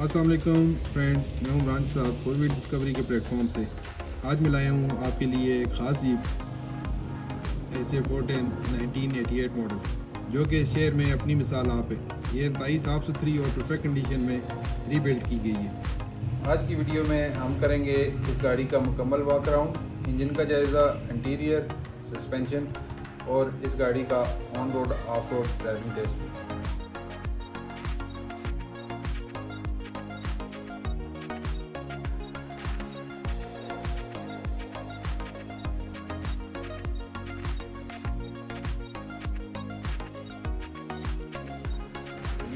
अस्सलाम वालेकुम फ्रेंड्स, मैं हूं इमरान साहब फोर व्हील डिस्कवरी के प्लेटफॉर्म से। आज मैं लाया हूं आपके लिए एक ख़ास जीप SA410 1988 मॉडल, जो कि इस शहर में अपनी मिसाल आप है। ये इंतहाई साफ़ सुथरी और परफेक्ट कंडीशन में रीबिल्ड की गई है। आज की वीडियो में हम करेंगे इस गाड़ी का मुकम्मल वॉक अराउंड, इंजन का जायज़ा, इंटीरियर, सस्पेंशन और इस गाड़ी का on road off road driving test.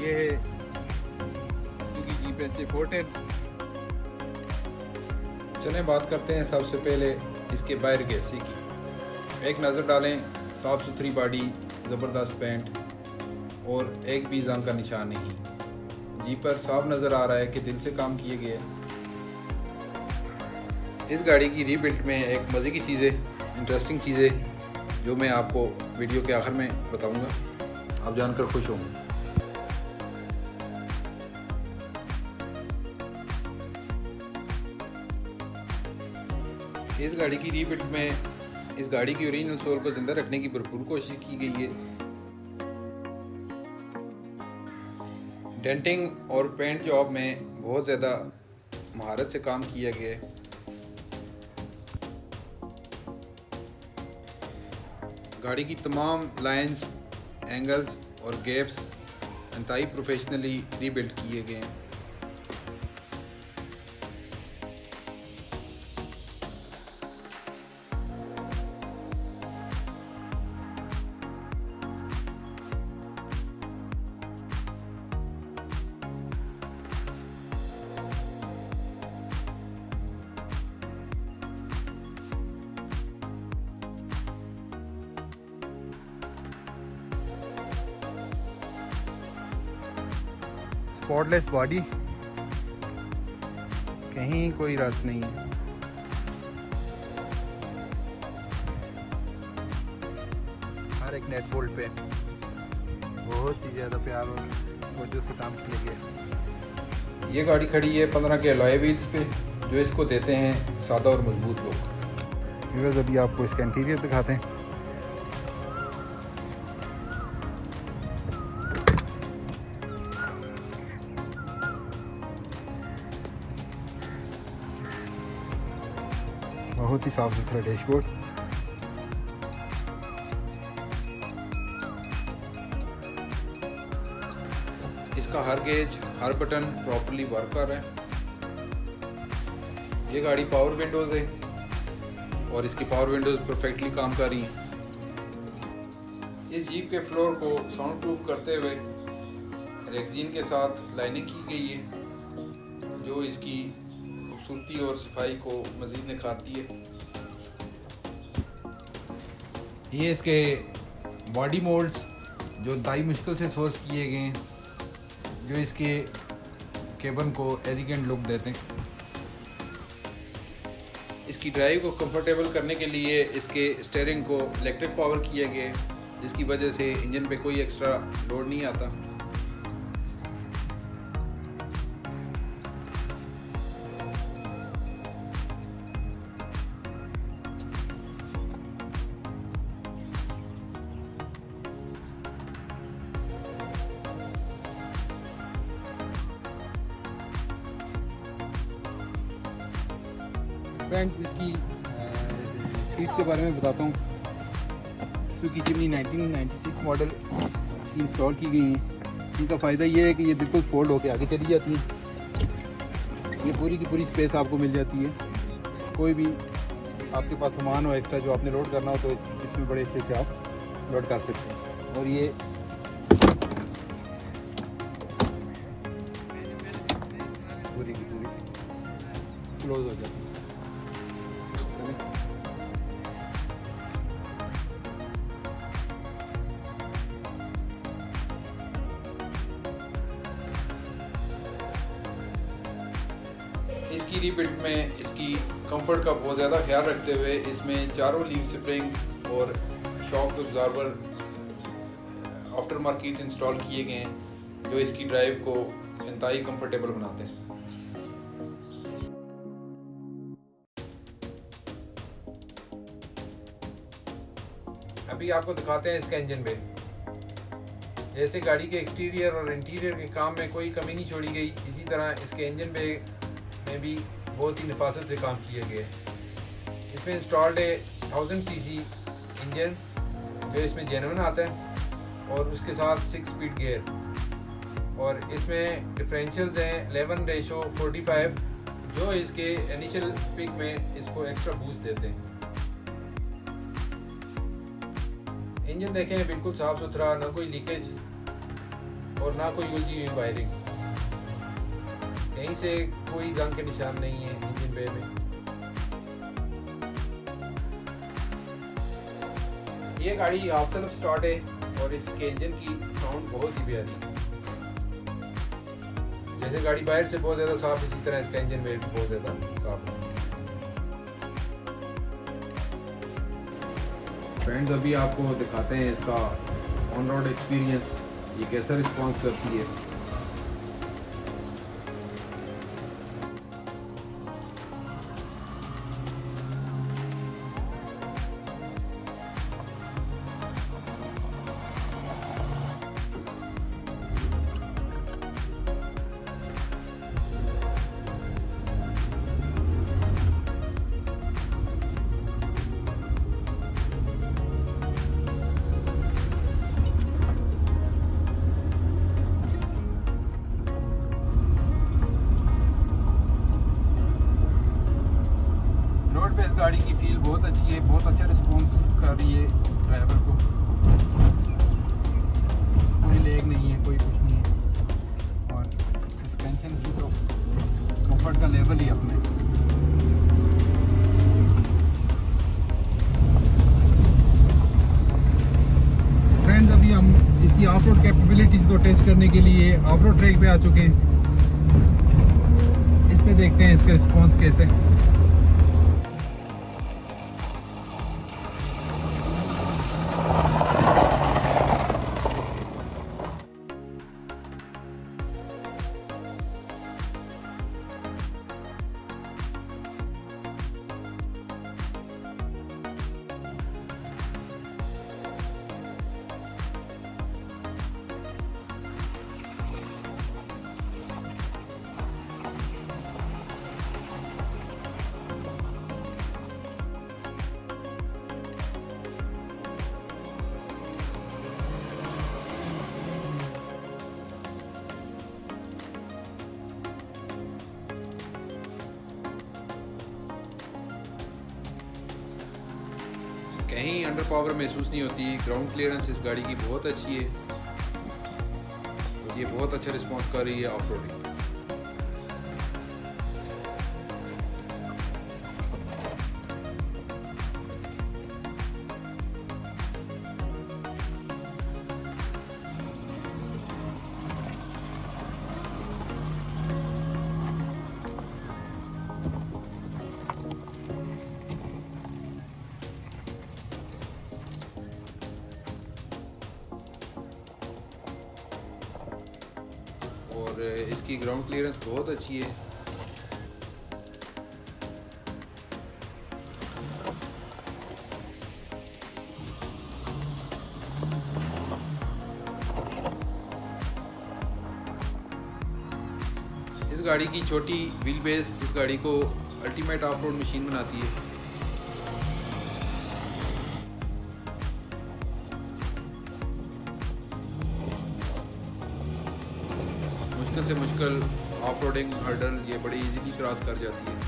ये है सुजुकी जीप SA410। चलें बात करते हैं सबसे पहले इसके बाहर के एसी की। एक नज़र डालें, साफ़ सुथरी बॉडी, ज़बरदस्त पेंट और एक भी जंग का निशान नहीं। जीप पर साफ नज़र आ रहा है कि दिल से काम किए गए। इस गाड़ी की रीबिल्ट में एक मज़े की चीज़ें, इंटरेस्टिंग चीज़ें जो मैं आपको वीडियो के आखिर में बताऊंगा, आप जानकर खुश होंगे। इस गाड़ी की रीबिल्ट में इस गाड़ी की ओरिजिनल सोल को जिंदा रखने की भरपूर कोशिश की गई है। डेंटिंग और पेंट जॉब में बहुत ज़्यादा महारत से काम किया गया है। गाड़ी की तमाम लाइंस, एंगल्स और गैप्स इंतहाई प्रोफेशनली रीबिल्ड किए गए हैं। स्पॉटलेस बॉडी, कहीं कोई रस नहीं है। हर एक नेट बोल्ट पे बहुत ही ज़्यादा प्यार और तवज्जो से काम किया गया। ये गाड़ी खड़ी है 15 के अलॉय व्हील्स पे, जो इसको देते हैं सादा और मजबूत लुक। व्यूअर्स, अभी आपको इसका इंटीरियर दिखाते हैं। बहुत ही साफ सुथरा डैशबोर्ड, इसका हर गेज, हर बटन प्रॉपर्ली वर्क कर रहा है। ये गाड़ी पावर विंडोज़ है और इसकी पावर विंडोज़ परफेक्टली काम कर रही हैं। इस जीप के फ्लोर को साउंड प्रूफ करते हुए रेक्सीन के साथ लाइनिंग की गई है, जो इसकी खूबसूरती और सफाई को मज़ीद निखारती है। ये इसके बॉडी मोल्ड्स जो इंतहाई मुश्किल से सोर्स किए गए हैं, जो इसके केबन को एलिगेंट लुक देते हैं। इसकी ड्राइव को कंफर्टेबल करने के लिए इसके स्टीयरिंग को इलेक्ट्रिक पावर किया गया है, जिसकी वजह से इंजन पे कोई एक्स्ट्रा लोड नहीं आता। फ्रेंड्स, इसकी सीट के बारे में बताता हूँ। सुजुकी जिमनी 1996 मॉडल की इंस्टॉल की गई है। इनका फ़ायदा ये है कि ये बिल्कुल फोल्ड होकर आगे चली जाती है। ये पूरी की पूरी स्पेस आपको मिल जाती है। कोई भी आपके पास सामान हो एक्स्ट्रा जो आपने लोड करना हो, तो इसमें बड़े अच्छे से आप लोड कर सकते हैं। और ये पूरी की पूरी क्लोज हो जाती है। इसकी रीबिल्ड में इसकी कंफर्ट का बहुत ज़्यादा ख्याल रखते हुए इसमें चारों लीव स्प्रिंग और shock absorber after market install किए गए हैं, जो इसकी ड्राइव को इंतहाई कंफर्टेबल बनाते हैं। अभी आपको दिखाते हैं इसका इंजन पे। जैसे गाड़ी के एक्सटीरियर और इंटीरियर के काम में कोई कमी नहीं छोड़ी गई, इसी तरह इसके इंजन पे में भी बहुत ही नफासत से काम किया गया है। इसमें इंस्टॉल्ड है 1000 सीसी इंजन जो इसमें जेन्युइन आता है और उसके साथ 6 स्पीड गियर, और इसमें डिफरेंशियल्स हैं 11:45 जो इसके इनिशियल पिक में इसको एक्स्ट्रा बूस्ट देते हैं। इंजन देखें बिल्कुल साफ़ सुथरा, ना कोई लीकेज और ना कोई उलझी हुई वायरिंग, कहीं से कोई जंग के निशान नहीं है इंजन पे में। ये गाड़ी हाफ सेल्फ स्टार्ट है और इसके इंजन की साउंड बहुत ही प्यारी है। जैसे गाड़ी बाहर से बहुत ज़्यादा साफ, इसी तरह इसका इंजन में बहुत ज़्यादा साफ है। फ्रेंड्स, अभी आपको दिखाते हैं इसका ऑन रोड एक्सपीरियंस, ये कैसा रिस्पॉन्स करती है। रोड पे इस गाड़ी की फील बहुत अच्छी है, बहुत अच्छा रिस्पॉन्स कर रही है ड्राइवर को। कोई लेग नहीं है, कोई कुछ नहीं है, और सस्पेंशन की तो कंफर्ट का लेवल ही अपने। फ्रेंड्स, अभी हम इसकी ऑफ रोड कैपेबिलिटीज़ को टेस्ट करने के लिए ऑफ रोड ट्रैक पे आ चुके हैं। इस पे देखते हैं इसका रिस्पॉन्स कैसे। कहीं अंडर पावर महसूस नहीं होती। ग्राउंड क्लियरेंस इस गाड़ी की बहुत अच्छी है और ये बहुत अच्छा रिस्पॉन्स कर रही है ऑफ रोडिंग। और इसकी ग्राउंड क्लियरेंस बहुत अच्छी है। इस गाड़ी की छोटी व्हील बेस इस गाड़ी को अल्टीमेट ऑफ रोड मशीन बनाती है। मुश्किल से मुश्किल ऑफ रोडिंग हर्डल ये बड़ी इजीली क्रॉस कर जाती है।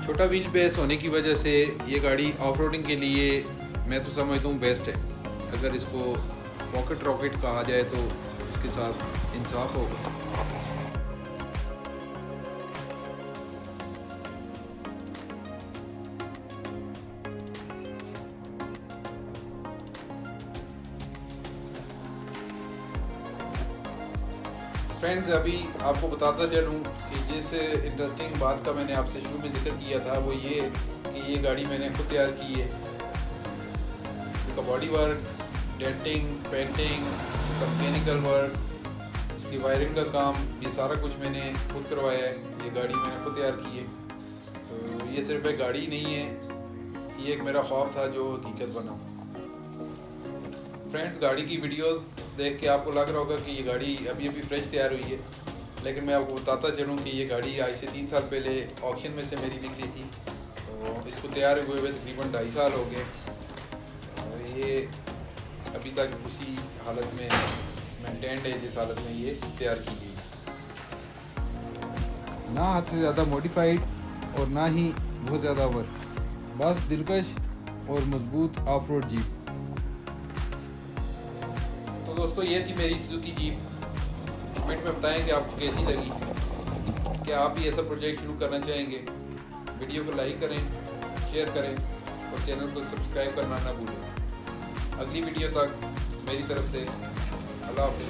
छोटा व्हील बेस होने की वजह से ये गाड़ी ऑफ रोडिंग के लिए मैं तो समझता हूँ बेस्ट है। अगर इसको पॉकेट रॉकेट कहा जाए तो इसके साथ इंसाफ होगा। फ्रेंड्स अभी आपको बताता चलूँ कि जिस इंटरेस्टिंग बात का मैंने आपसे शुरू में जिक्र किया था वो ये कि ये गाड़ी मैंने खुद तैयार की है। इसका body work, denting, painting, mechanical work, इसकी वायरिंग का काम, ये सारा कुछ मैंने खुद करवाया है। ये गाड़ी मैंने खुद तैयार की है। तो ये सिर्फ एक गाड़ी नहीं है, ये एक मेरा ख्वाब था जो हकीकत बना। फ्रेंड्स गाड़ी की वीडियोस देख के आपको लग रहा होगा कि ये गाड़ी अभी अभी फ्रेश तैयार हुई है, लेकिन मैं आपको बताता चलूँ कि ये गाड़ी आज से 3 साल पहले ऑक्शन में से मेरी निकली थी। तो इसको तैयार हुए हुए तकरीबन 2.5 साल हो गए और ये अभी तक उसी हालत में मेंटेन्ड है जिस हालत में ये तैयार की गई। ना हद से ज़्यादा मॉडिफाइड और ना ही बहुत ज़्यादा वर्क, बस दिलकश और मजबूत ऑफ रोड जीप। तो दोस्तों ये थी मेरी सुजुकी जीप। कमेंट में बताएं कि आपको कैसी लगी, क्या आप भी ऐसा प्रोजेक्ट शुरू करना चाहेंगे। वीडियो को लाइक करें, शेयर करें और चैनल को सब्सक्राइब करना ना भूलें। अगली वीडियो तक मेरी तरफ से अल्लाह हाफ़िज़।